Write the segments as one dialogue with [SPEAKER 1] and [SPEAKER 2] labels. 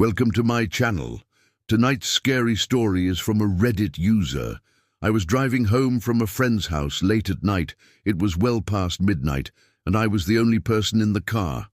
[SPEAKER 1] Welcome to my channel. Tonight's scary story is from a Reddit user. I was driving home from a friend's house late at night. It was well past midnight, and I was the only person in the car.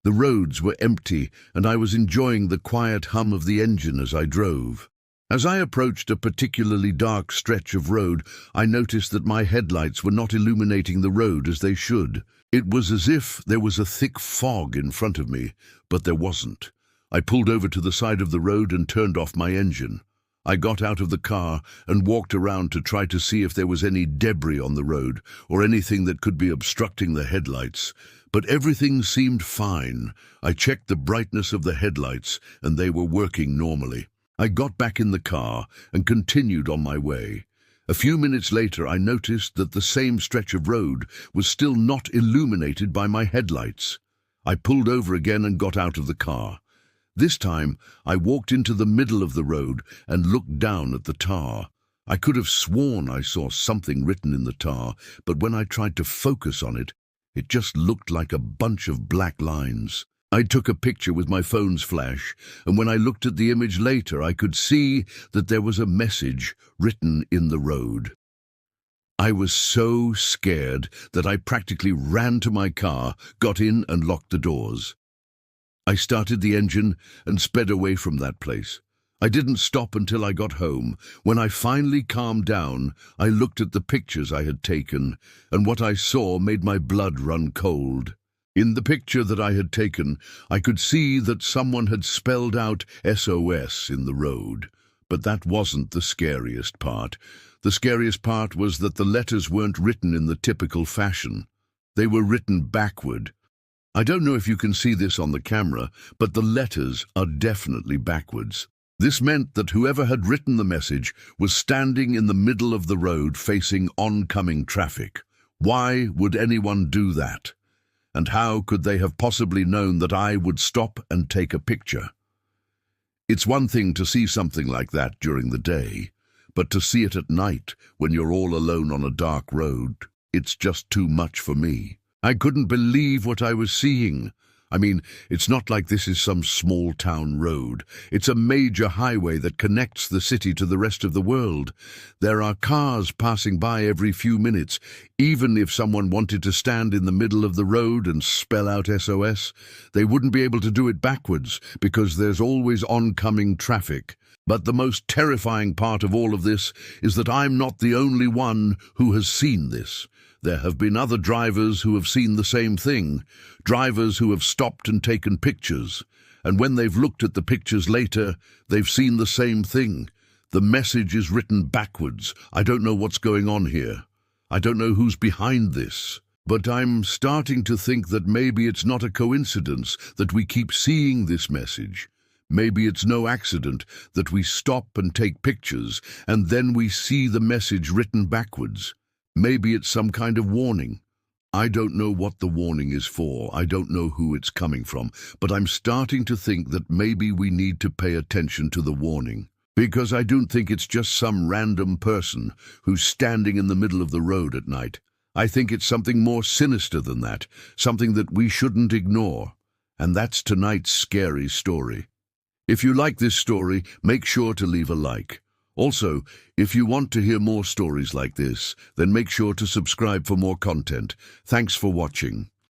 [SPEAKER 1] The roads were empty, and I was enjoying the quiet hum of the engine as I drove. As I approached a particularly dark stretch of road, I noticed that my headlights were not illuminating the road as they should. It was as if there was a thick fog in front of me, but there wasn't. I pulled over to the side of the road and turned off my engine. I got out of the car and walked around to try to see if there was any debris on the road or anything that could be obstructing the headlights, but everything seemed fine. I checked the brightness of the headlights and they were working normally. I got back in the car and continued on my way. A few minutes later, I noticed that the same stretch of road was still not illuminated by my headlights. I pulled over again and got out of the car. This time, I walked into the middle of the road and looked down at the tar. I could have sworn I saw something written in the tar, but when I tried to focus on it, it just looked like a bunch of black lines. I took a picture with my phone's flash, and when I looked at the image later, I could see that there was a message written in the road. I was so scared that I practically ran to my car, got in and locked the doors. I started the engine and sped away from that place. I didn't stop until I got home. When I finally calmed down, I looked at the pictures I had taken, and what I saw made my blood run cold. In the picture that I had taken, I could see that someone had spelled out SOS in the road. But that wasn't the scariest part. The scariest part was that the letters weren't written in the typical fashion. They were written backward. I don't know if you can see this on the camera, but the letters are definitely backwards. This meant that whoever had written the message was standing in the middle of the road facing oncoming traffic. Why would anyone do that? And how could they have possibly known that I would stop and take a picture? It's one thing to see something like that during the day, but to see it at night when you're all alone on a dark road, it's just too much for me. I couldn't believe what I was seeing. I mean, it's not like this is some small town road. It's a major highway that connects the city to the rest of the world. There are cars passing by every few minutes. Even if someone wanted to stand in the middle of the road and spell out SOS, they wouldn't be able to do it backwards because there's always oncoming traffic. But the most terrifying part of all of this is that I'm not the only one who has seen this. There have been other drivers who have seen the same thing, drivers who have stopped and taken pictures, and when they've looked at the pictures later, they've seen the same thing. The message is written backwards. I don't know what's going on here. I don't know who's behind this. But I'm starting to think that maybe it's not a coincidence that we keep seeing this message. Maybe it's no accident that we stop and take pictures, and then we see the message written backwards. Maybe it's some kind of warning. I don't know what the warning is for. I don't know who it's coming from, but I'm starting to think that maybe we need to pay attention to the warning. Because I don't think it's just some random person who's standing in the middle of the road at night. I think it's something more sinister than that, something that we shouldn't ignore. And that's tonight's scary story. If you like this story, make sure to leave a like. Also, if you want to hear more stories like this, then make sure to subscribe for more content. Thanks for watching.